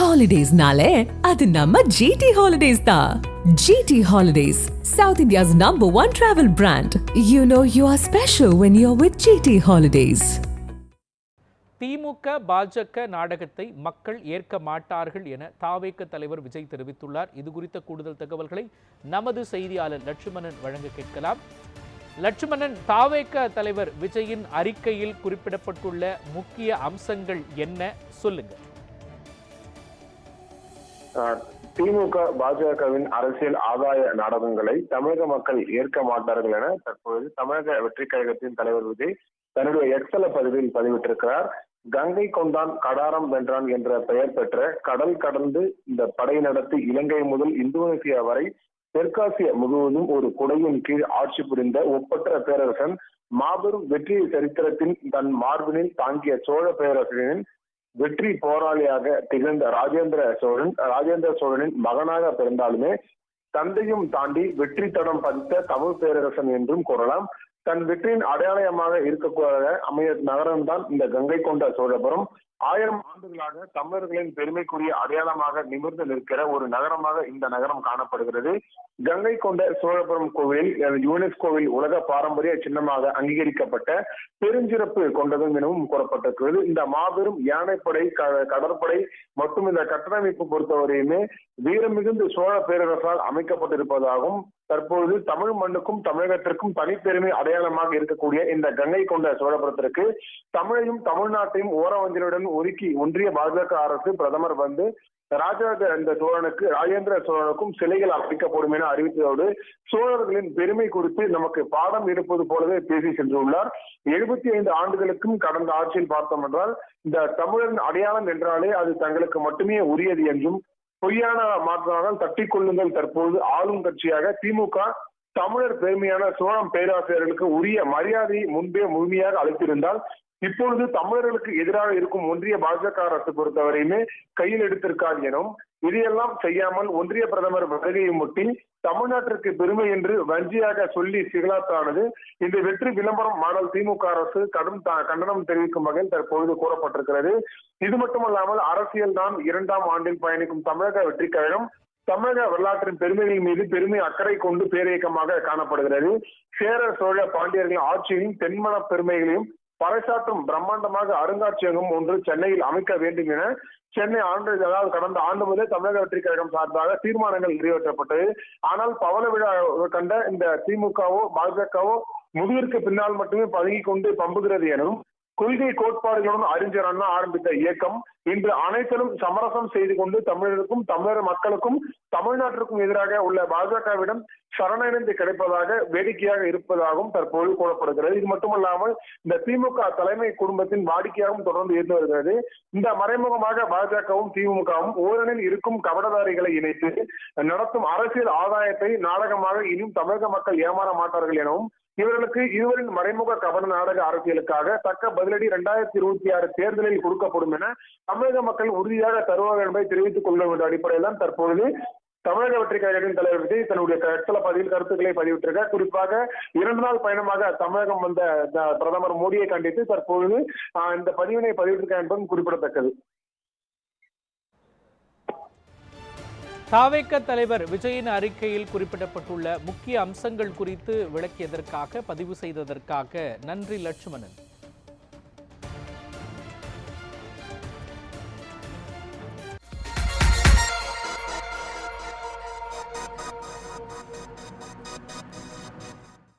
Holidays-nale, adu namma GT Holidays da. GT Holidays, South India's #1 travel brand. You know you are special when you're with GT Holidays. திமுக பாஜக நாடகத்தை மக்கள் ஏற்க மாட்டார்கள் என தாவேக தலைவர் விஜய் தெரிவித்துள்ளார். இது குறித்த கூடுதல் தகவல்களை நமது செய்தியாளர் லட்சுமணன் வழங்க கேட்கலாம். லட்சுமணன், தாவேக தலைவர் விஜயின் அறிக்கையில் குறிப்பிடப்பட்டுள்ள முக்கிய அம்சங்கள் என்ன, சொல்லுங்க. திமுக பாஜகவின் அரசியல் ஆதாய நாடகங்களை தமிழக மக்கள் ஏற்க மாட்டார்கள் என தற்போது தமிழக வெற்றி கழகத்தின் தலைவர் விஜய் தன்னுடைய எக்ஸல பதிவில் பதிவிட்டிருக்கிறார். கங்கை கொண்டான் கடாரம் வென்றான் என்ற பெயர் பெற்ற கடல் கடந்து இந்த படை நடத்தி இலங்கை முதல் இந்தோனேசியா வரை தெற்காசிய முழுவதும் ஒரு குடையின் கீழ் ஆட்சி புரிந்த ஒப்பற்ற பேரரசன், மாபெரும் வெற்றி சரித்திரத்தின் தன் மார்பினில் தாங்கிய சோழ பேரரசனின் வெற்றி போராளியாக திகழ்ந்த ராஜேந்திர சோழனின் மகனாக பிறந்தாலுமே தந்தையும் தாண்டி வெற்றி தடம் பதித்த தமிழ் பேரரசன் என்றும் கூறலாம். தன் வெற்றியின் அடையாளமாக இருக்கக்கூடிய அமைய நகரம்தான் இந்த கங்கை கொண்ட சோழபுரம். 1000 ஆண்டுகளாக தமிழர்களின் பெருமைக்குரிய அடையாளமாக நிமிர்ந்து நிற்கிற ஒரு நகரமாக இந்த நகரம் காணப்படுகிறது. கங்கை கொண்ட சோழபுரம் கோவிலில் யுனெஸ்கோவில் உலக பாரம்பரிய சின்னமாக அங்கீகரிக்கப்பட்ட பெருஞ்சிறப்பு கொண்டதும் எனவும் கூறப்பட்டிருக்கிறது. இந்த மாபெரும் யானைப்படை, கடற்படை மற்றும் இந்த கட்டமைப்பு பொறுத்தவரையுமே வீரமிகுந்து சோழ பேரரசால் அமைக்கப்பட்டிருப்பதாகவும் தற்போது தமிழ் மண்ணுக்கும் தமிழகத்திற்கும் தனிப்பெருமை அடையாளமாக இருக்கக்கூடிய இந்த கங்கை கொண்ட சோழபுரத்திற்கு தமிழையும் தமிழ்நாட்டையும் ஓரவஞ்சலுடன் ஒதுக்கி ஒன்றிய பாஜக அரசு பிரதமர் வந்து ராஜேந்திர சோழனுக்கும் சிலைகள் அமைக்கப்படும் என அறிவித்ததோடு சோழர்களின் பெருமை குறித்து நமக்கு பாடம் எடுப்பது போலவே பேசி சென்றுள்ளார். 75 ஆண்டுகளுக்கும் கடந்த ஆட்சியில் பார்த்தோம் என்றால் இந்த தமிழரின் அடையாளம் என்றாலே அது தங்களுக்கு மட்டுமே உரியது என்றும் பொய்யான மாற்றானால் தட்டி கொள்ளுங்கள். தற்போது ஆளும் கட்சியாக திமுக தமிழர் பெருமையான சோழம் பேராசிரியர்களுக்கு உரிய மரியாதையை முன்பே முழுமையாக அளித்திருந்தால் இப்பொழுது தமிழர்களுக்கு எதிராக இருக்கும் ஒன்றிய பாஜக அரசு பொறுத்தவரையுமே கையில் எடுத்திருக்காது எனவும் இதையெல்லாம் செய்யாமல் ஒன்றிய பிரதமர் வருகையை முட்டி தமிழ்நாட்டிற்கு பெருமை என்று வஞ்சியாக சொல்லி சிகலாத்தானது இந்த வெற்றி விளம்பரம் மாடல் திமுக அரசு கடும் கண்டனம் தெரிவிக்கும் வகையில் தற்பொழுது கூறப்பட்டிருக்கிறது. இது மட்டுமல்லாமல் அரசியல் தான் 2ஆம் ஆண்டில் பயணிக்கும் தமிழக வெற்றி கழகம் தமிழக வரலாற்றின் பெருமைகள் மீது பெருமை அக்கறை கொண்டு பேரியக்கமாக காணப்படுகிறது. சேர சோழ பாண்டியர்களின் ஆட்சியையும் தென்மன பெருமைகளையும் பறைசாற்றும் பிரம்மாண்டமாக அருங்காட்சியகம் ஒன்று சென்னையில் அமைக்க வேண்டும் என சென்னை கடந்த ஆண்டு முதல் தமிழக வெற்றி கழகம் சார்பாக தீர்மானங்கள் நிறைவேற்றப்பட்டது. ஆனால் பவள விழா கண்ட இந்த திமுகவோ பாஜகவோ முதுகிற்கு பின்னால் மட்டுமே பதுங்கி கொண்டு பம்புகிறது எனவும் கொள்கை கோட்பாடுகளுடன் அறிஞர் அண்ணா ஆரம்பித்த இயக்கம் இன்று அனைத்திலும் சமரசம் செய்து கொண்டு தமிழருக்கும் தமிழர் மக்களுக்கும் தமிழ்நாட்டிற்கும் எதிராக உள்ள பாஜகவிடம் சரணடைந்து கிடைப்பதாக வேடிக்கையாக இருப்பதாகவும் தற்போது கூறப்படுகிறது. இது மட்டுமல்லாமல் இந்த திமுக தலைமை குடும்பத்தின் வாடிக்கையாகவும் தொடர்ந்து இருந்து வருகிறது. இந்த மறைமுகமாக பாஜகவும் திமுகவும் ஓரணில் இருக்கும் கபடதாரிகளை இணைத்து நடத்தும் அரசியல் ஆதாயத்தை நாடகமாக இனியும் தமிழக மக்கள் ஏமாற மாட்டார்கள் எனவும் இவர்களுக்கு இருவரின் மறைமுக கபட நாடக அரசியலுக்காக தக்க பதிலடி 2026 தேர்தலில் கொடுக்கப்படும் என தமிழக மக்கள் உறுதியாக தருவார்கள் என்பதை தெரிவித்துக் கொள்ளும் என்ற அடிப்படையில் தான் தற்பொழுது தமிழக வெற்றி கழகத்தின் தலைவர் விஜய் தன்னுடைய எக்ஸல பதிவில் கருத்துக்களை பதிவிட்டிருக்கார். குறிப்பாக 2 நாள் பயணமாக தமிழகம் வந்த பிரதமர் மோடியை கண்டித்து தற்பொழுது இந்த பதிவினை பதிவிட்டிருக்கார் என்பதும் குறிப்பிடத்தக்கது. தாவேக தலைவர் விஜயின் அறிக்கையில் குறிப்பிடப்பட்டுள்ள முக்கிய அம்சங்கள் குறித்து விளக்கியதற்காக, பதிவு செய்ததற்காக நன்றி லட்சுமணன்.